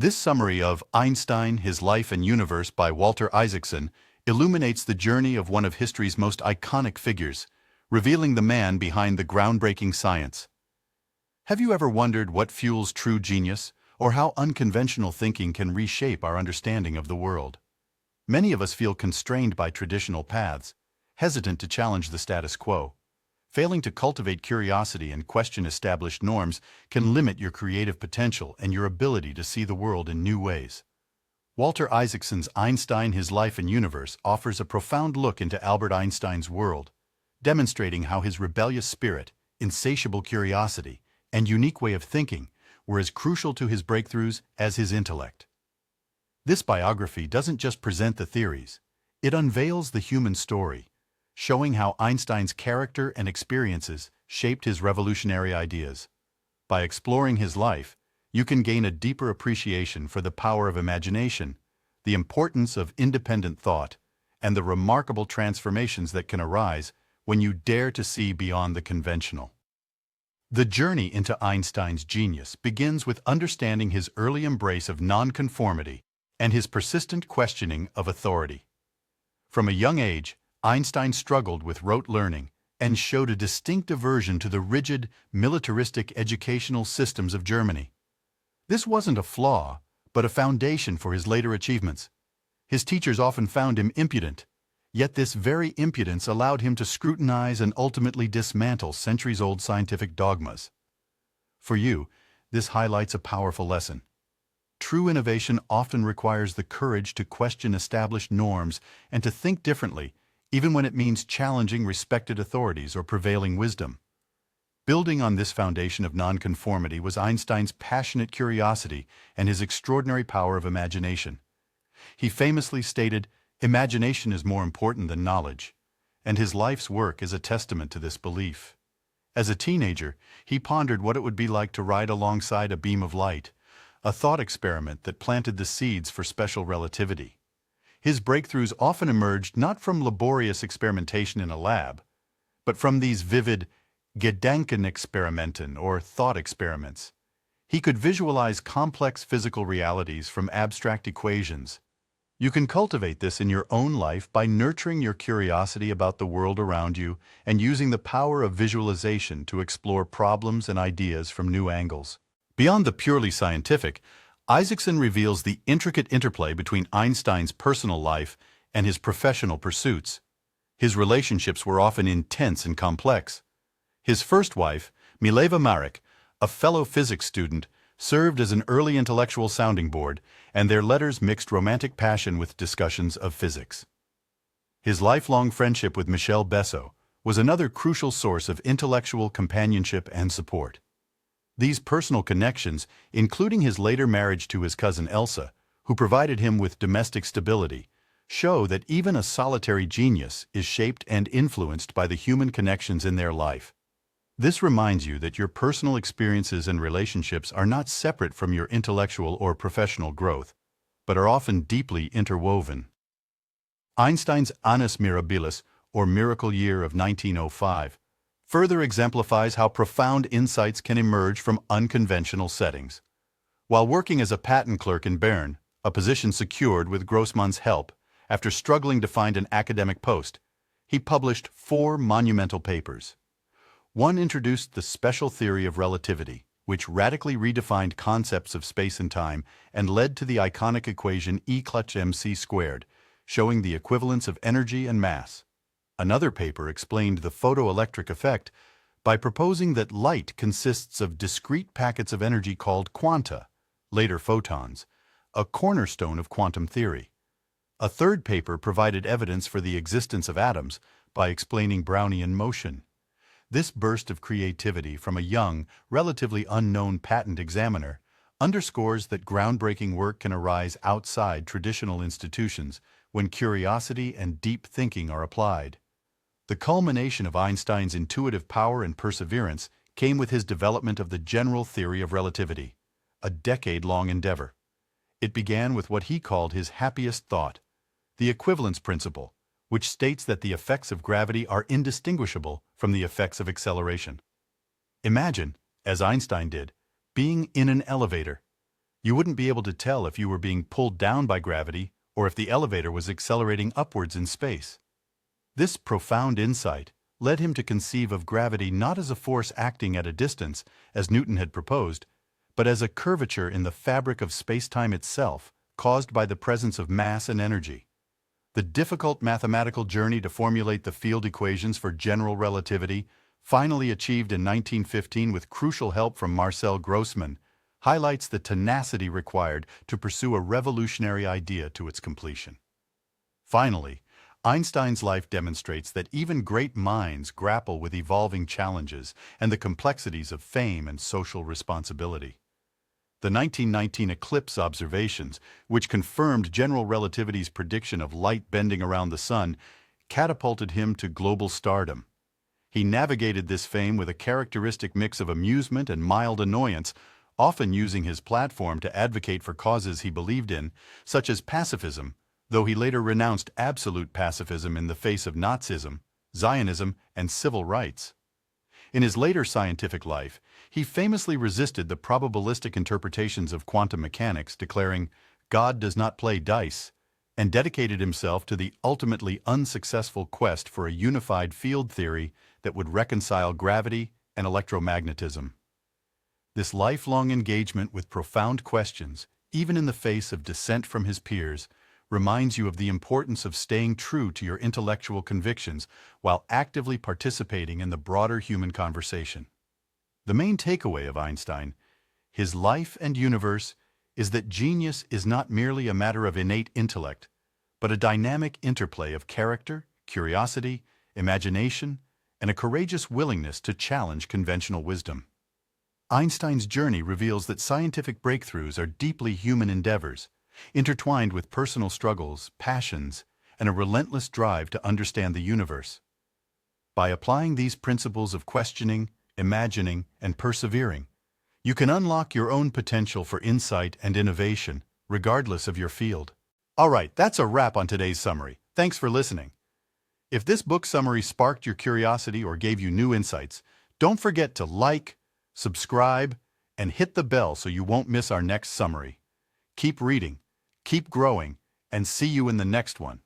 This summary of Einstein, His Life and Universe by Walter Isaacson illuminates the journey of one of history's most iconic figures, revealing the man behind the groundbreaking science. Have you ever wondered what fuels true genius, or how unconventional thinking can reshape our understanding of the world? Many of us feel constrained by traditional paths, hesitant to challenge the status quo. Failing to cultivate curiosity and question established norms can limit your creative potential and your ability to see the world in new ways. Walter Isaacson's Einstein, His Life and Universe offers a profound look into Albert Einstein's world, demonstrating how his rebellious spirit, insatiable curiosity, and unique way of thinking were as crucial to his breakthroughs as his intellect. This biography doesn't just present the theories, it unveils the human story, showing how Einstein's character and experiences shaped his revolutionary ideas. By exploring his life, you can gain a deeper appreciation for the power of imagination, the importance of independent thought, and the remarkable transformations that can arise when you dare to see beyond the conventional. The journey into Einstein's genius begins with understanding his early embrace of nonconformity and his persistent questioning of authority. From a young age, Einstein struggled with rote learning and showed a distinct aversion to the rigid, militaristic educational systems of Germany. This wasn't a flaw, but a foundation for his later achievements. His teachers often found him impudent, yet this very impudence allowed him to scrutinize and ultimately dismantle centuries-old scientific dogmas. For you, this highlights a powerful lesson. True innovation often requires the courage to question established norms and to think differently, even when it means challenging respected authorities or prevailing wisdom. Building on this foundation of nonconformity was Einstein's passionate curiosity and his extraordinary power of imagination. He famously stated, "Imagination is more important than knowledge," and his life's work is a testament to this belief. As a teenager, he pondered what it would be like to ride alongside a beam of light, a thought experiment that planted the seeds for special relativity. His breakthroughs often emerged not from laborious experimentation in a lab, but from these vivid Gedankenexperimenten or thought experiments. He could visualize complex physical realities from abstract equations. You can cultivate this in your own life by nurturing your curiosity about the world around you and using the power of visualization to explore problems and ideas from new angles. Beyond the purely scientific, Isaacson reveals the intricate interplay between Einstein's personal life and his professional pursuits. His relationships were often intense and complex. His first wife, Mileva Marek, a fellow physics student, served as an early intellectual sounding board, and their letters mixed romantic passion with discussions of physics. His lifelong friendship with Michel Besso was another crucial source of intellectual companionship and support. These personal connections, including his later marriage to his cousin Elsa, who provided him with domestic stability, show that even a solitary genius is shaped and influenced by the human connections in their life. This reminds you that your personal experiences and relationships are not separate from your intellectual or professional growth, but are often deeply interwoven. Einstein's Annus Mirabilis, or Miracle Year of 1905, further exemplifies how profound insights can emerge from unconventional settings. While working as a patent clerk in Bern, a position secured with Grossman's help, after struggling to find an academic post, he published 4 monumental papers. One introduced the special theory of relativity, which radically redefined concepts of space and time and led to the iconic equation E=mc², showing the equivalence of energy and mass. Another paper explained the photoelectric effect by proposing that light consists of discrete packets of energy called quanta, later photons, a cornerstone of quantum theory. A third paper provided evidence for the existence of atoms by explaining Brownian motion. This burst of creativity from a young, relatively unknown patent examiner underscores that groundbreaking work can arise outside traditional institutions when curiosity and deep thinking are applied. The culmination of Einstein's intuitive power and perseverance came with his development of the general theory of relativity, a decade-long endeavor. It began with what he called his happiest thought, the equivalence principle, which states that the effects of gravity are indistinguishable from the effects of acceleration. Imagine, as Einstein did, being in an elevator. You wouldn't be able to tell if you were being pulled down by gravity or if the elevator was accelerating upwards in space. This profound insight led him to conceive of gravity not as a force acting at a distance, as Newton had proposed, but as a curvature in the fabric of space-time itself, caused by the presence of mass and energy. The difficult mathematical journey to formulate the field equations for general relativity, finally achieved in 1915 with crucial help from Marcel Grossmann, highlights the tenacity required to pursue a revolutionary idea to its completion. Finally, Einstein's life demonstrates that even great minds grapple with evolving challenges and the complexities of fame and social responsibility. The 1919 eclipse observations, which confirmed general relativity's prediction of light bending around the sun, catapulted him to global stardom. He navigated this fame with a characteristic mix of amusement and mild annoyance, often using his platform to advocate for causes he believed in, such as pacifism, though he later renounced absolute pacifism in the face of Nazism, Zionism, and civil rights. In his later scientific life, he famously resisted the probabilistic interpretations of quantum mechanics, declaring, "God does not play dice," and dedicated himself to the ultimately unsuccessful quest for a unified field theory that would reconcile gravity and electromagnetism. This lifelong engagement with profound questions, even in the face of dissent from his peers, reminds you of the importance of staying true to your intellectual convictions while actively participating in the broader human conversation. The main takeaway of Einstein, his life and universe, is that genius is not merely a matter of innate intellect, but a dynamic interplay of character, curiosity, imagination, and a courageous willingness to challenge conventional wisdom. Einstein's journey reveals that scientific breakthroughs are deeply human endeavors, intertwined with personal struggles, passions, and a relentless drive to understand the universe. By applying these principles of questioning, imagining, and persevering, you can unlock your own potential for insight and innovation, regardless of your field. All right, that's a wrap on today's summary. Thanks for listening. If this book summary sparked your curiosity or gave you new insights, don't forget to like, subscribe, and hit the bell so you won't miss our next summary. Keep reading, keep growing, and see you in the next one.